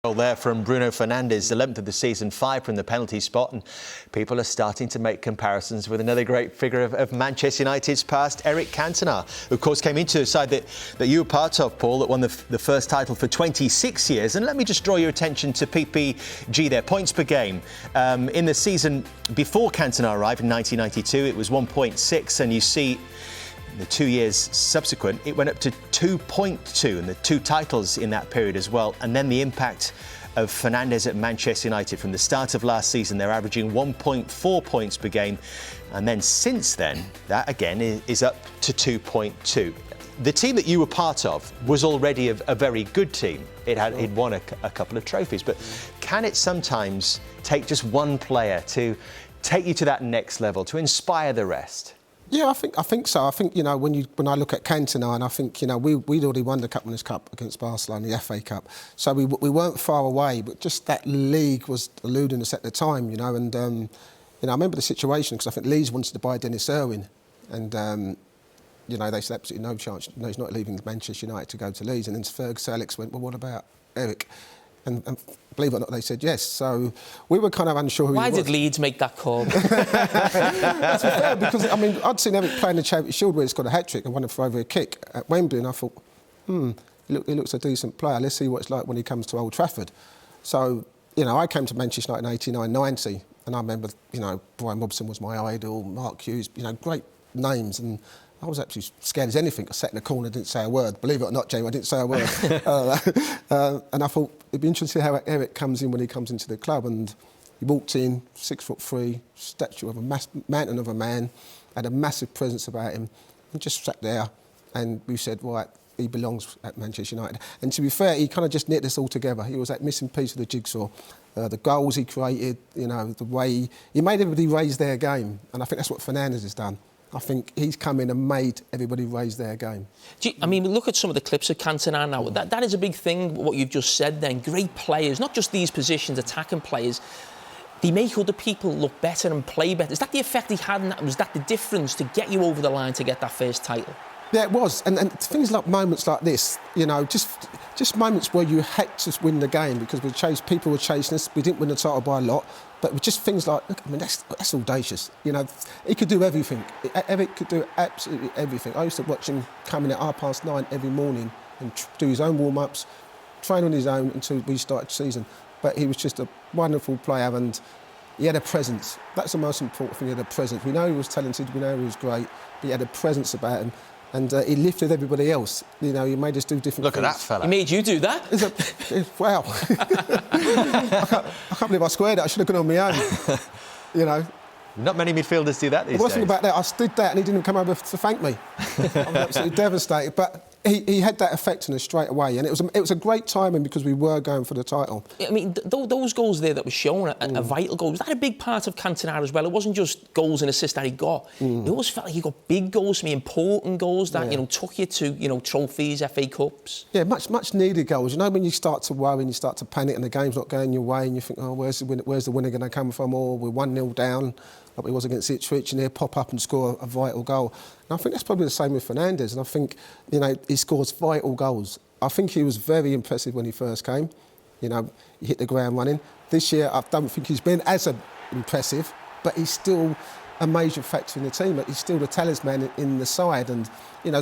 Well, there from Bruno Fernandes, 11th of the season, 5 from the penalty spot, and people are starting to make comparisons with another great figure of Manchester United's past, Eric Cantona, who of course came into a side that you were part of, Paul, that won the first title for 26 years. And let me just draw your attention to PPG there, points per game. In the season before Cantona arrived in 1992, it was 1.6, and you see the 2 years subsequent, it went up to 2.2, and the 2 titles in that period as well. And then the impact of Fernandes at Manchester United from the start of last season, they're averaging 1.4 points per game. And then since then, that again is up to 2.2. The team that you were part of was already a very good team. It'd won a couple of trophies. But can it sometimes take just one player to take you to that next level, to inspire the rest? Yeah, I think so. I think, when I look at Cantona, and I think, we'd already won the Cup Winners' Cup against Barcelona, the FA Cup. So we weren't far away, but just that league was eluding us at the time, and, I remember the situation because I think Leeds wanted to buy Dennis Irwin, and, they said absolutely no chance. No, he's not leaving Manchester United to go to Leeds. And then Sir Alex went, well, what about Eric? And believe it or not, they said yes. So we were kind of unsure who he was. Why did Leeds make that call? That's fair, because, I'd seen Eric playing the Charity Shield where he's got a hat-trick and won it for over a kick at Wembley, and I thought, he looks a decent player. Let's see what it's like when he comes to Old Trafford. So, I came to Manchester United in 89-90, and I remember, Brian Robson was my idol, Mark Hughes, great names, and I was actually scared as anything. I sat in the corner, didn't say a word. Believe it or not, Jamie, I didn't say a word. And I thought it'd be interesting to see how Eric comes in when he comes into the club. And he walked in, 6'3", statue of a mountain of a man, had a massive presence about him, and just sat there. And we said, right, he belongs at Manchester United. And to be fair, he kind of just knit this all together. He was that missing piece of the jigsaw. The goals he created, the way he made everybody raise their game. And I think that's what Fernandes has done. I think he's come in and made everybody raise their game. Look at some of the clips of Cantona now. That is a big thing, what you've just said then. Great players, not just these positions, attacking players. They make other people look better and play better. Is that the effect he had, and was that the difference to get you over the line to get that first title? Yeah, it was. And things like moments like this, just moments where you had to win the game because people were chasing us. We didn't win the title by a lot. But just things like, that's audacious. He could do everything. Eric could do absolutely everything. I used to watch him come in at 9:30 every morning and do his own warm-ups, train on his own until we started the season. But he was just a wonderful player, and he had a presence. That's the most important thing, he had a presence. We know he was talented, we know he was great, but he had a presence about him. And he lifted everybody else. He made us do different Look things. At that fella. He made you do that? Wow. I can't believe I squared it. I should have gone on my own. Not many midfielders do that these days. It wasn't about that. I stood there and he didn't come over to thank me. I'm absolutely devastated. But he had that effect on us straight away. And it was a great timing because we were going for the title. Those goals there that were shown are vital goals. Was that a big part of Cantona as well? It wasn't just goals and assists that he got. It always felt like he got big goals, some important goals that, took you to, trophies, FA Cups. Yeah, much needed goals. When you start to worry and you start to panic and the game's not going your way and you think, oh, where's the winner going to come from? Or we're 1-0 down, like we was against Ipswich, and he'll pop up and score a vital goal. And I think that's probably the same with Fernandes. And I think, he scores vital goals. I think he was very impressive when he first came. He hit the ground running. This year, I don't think he's been as impressive, but he's still a major factor in the team. He's still the talisman in the side. And,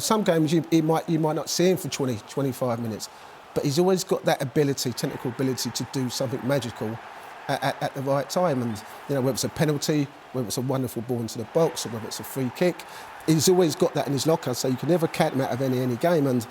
some games you might not see him for 20, 25 minutes, but he's always got that ability, technical ability to do something magical at the right time. And, whether it's a penalty, whether it's a wonderful ball into the box, or whether it's a free kick, he's always got that in his locker, so you can never count him out of any game. And,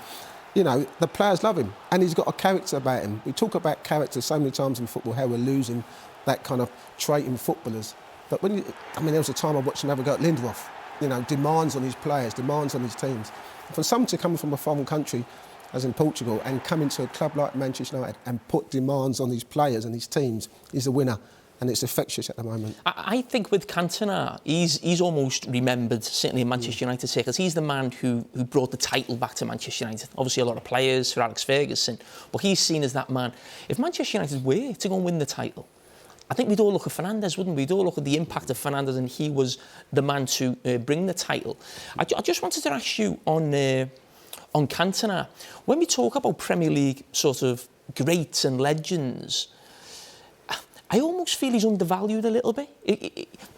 the players love him, and he's got a character about him. We talk about character so many times in football, how we're losing that kind of trait in footballers. But there was a time I watched him have a go at Lindelof, demands on his players, demands on his teams. And for someone to come from a foreign country, as in Portugal, and come into a club like Manchester United and put demands on his players and his teams, he's a winner. And it's infectious at the moment. I think with Cantona, he's almost remembered, certainly in Manchester United circles. He's the man who brought the title back to Manchester United. Obviously, a lot of players, Sir Alex Ferguson, but he's seen as that man. If Manchester United were to go and win the title, I think we'd all look at Fernandes, wouldn't we? We'd all look at the impact of Fernandes, and he was the man to bring the title. I just wanted to ask you on Cantona, when we talk about Premier League sort of greats and legends, I almost feel he's undervalued a little bit.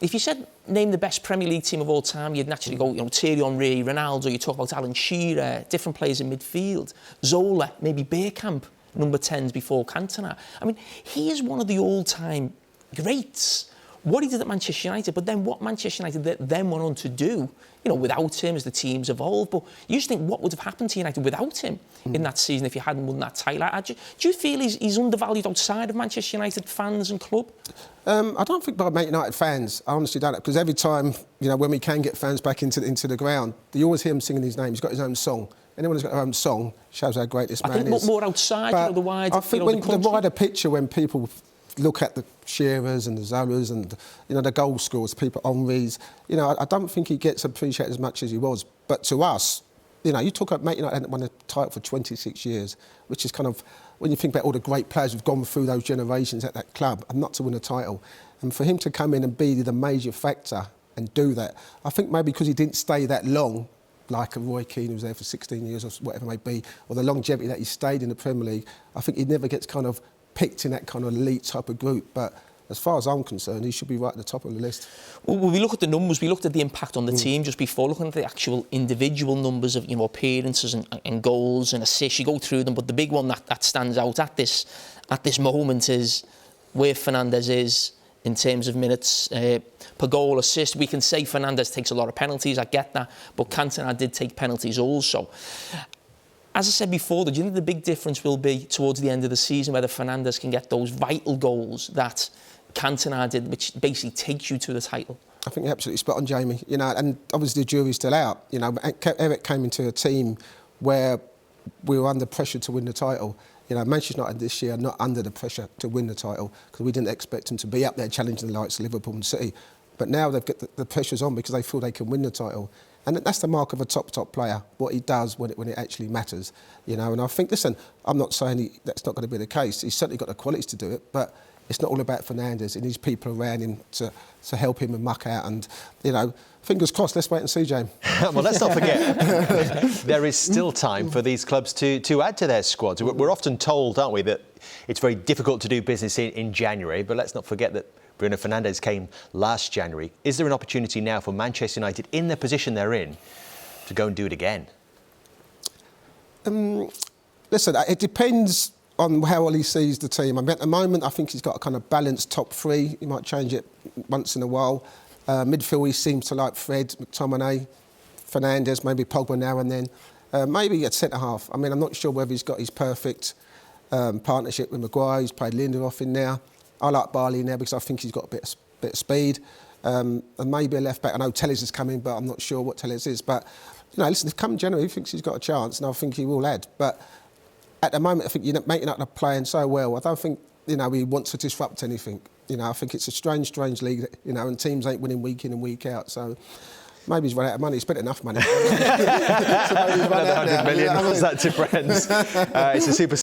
If you said name the best Premier League team of all time, you'd naturally go, Thierry Henry, Ronaldo. You talk about Alan Shearer, different players in midfield, Zola, maybe Bergkamp, number 10s before Cantona. I mean, he is one of the all-time greats. What he did at Manchester United, but then what Manchester United then went on to do, without him as the teams evolved. But you just think, what would have happened to United without him in that season if you hadn't won that title? Do you feel he's undervalued outside of Manchester United fans and club? I don't think by Man United fans. I honestly don't, because every time, when we can get fans back into the ground, you always hear him singing his name. He's got his own song. Anyone who's got their own song shows how great this man is. I think more outside, the wide. I think the wider picture, when people look at the Shearers and the Zolas and the goal scorers, people Henrys, I don't think he gets appreciated as much as he was. But to us, you talk about Man United hadn't won a title for 26 years, which is kind of, when you think about all the great players who've gone through those generations at that club, and not to win a title, and for him to come in and be the major factor and do that, I think maybe because he didn't stay that long, like a Roy Keane who was there for 16 years or whatever it may be, or the longevity that he stayed in the Premier League, I think he never gets kind of picked in that kind of elite type of group. But as far as I'm concerned, he should be right at the top of the list. Well, we look at the numbers, we looked at the impact on the team just before, looking at the actual individual numbers of appearances and goals and assists. You go through them, but the big one that stands out at this moment is where Fernandes is in terms of minutes per goal, assist. We can say Fernandes takes a lot of penalties, I get that, but Cantona did take penalties also. As I said before, do you think the big difference will be towards the end of the season whether Fernandes can get those vital goals that Cantona did, which basically takes you to the title? I think you're absolutely spot on, Jamie. And obviously the jury's still out. Eric came into a team where we were under pressure to win the title. Manchester United this year are not under the pressure to win the title because we didn't expect them to be up there challenging the likes of Liverpool and City. But now they've got the pressure's on because they feel they can win the title. And that's the mark of a top player, what he does when it actually matters. And I think, listen, I'm not saying that's not going to be the case. He's certainly got the qualities to do it, but it's not all about Fernandes. He needs people around him to help him and muck out. And, fingers crossed, let's wait and see, James. Well, let's not forget, there is still time for these clubs to add to their squads. We're often told, aren't we, that it's very difficult to do business in January, but let's not forget that Bruno Fernandes came last January. Is there an opportunity now for Manchester United, in the position they're in, to go and do it again? Listen, it depends on how well he sees the team. I mean, at the moment, I think he's got a kind of balanced top three. He might change it once in a while. Midfield, he seems to like Fred, McTominay, Fernandes, maybe Pogba now and then. Maybe at centre-half. I mean, I'm not sure whether he's got his perfect partnership with Maguire. He's played Lindelof in there. I like Barley in there because I think he's got a bit of speed. And maybe a left-back. I know Telles is coming, but I'm not sure what Telles is. But, listen, if come January, he thinks he's got a chance, and I think he will add. But at the moment, I think Man United are playing so well. I don't think, he wants to disrupt anything. I think it's a strange league, and teams ain't winning week in and week out. So maybe he's run out of money. He's spent enough money. So maybe he's run out now. 100 million, what's that to friends? It's a super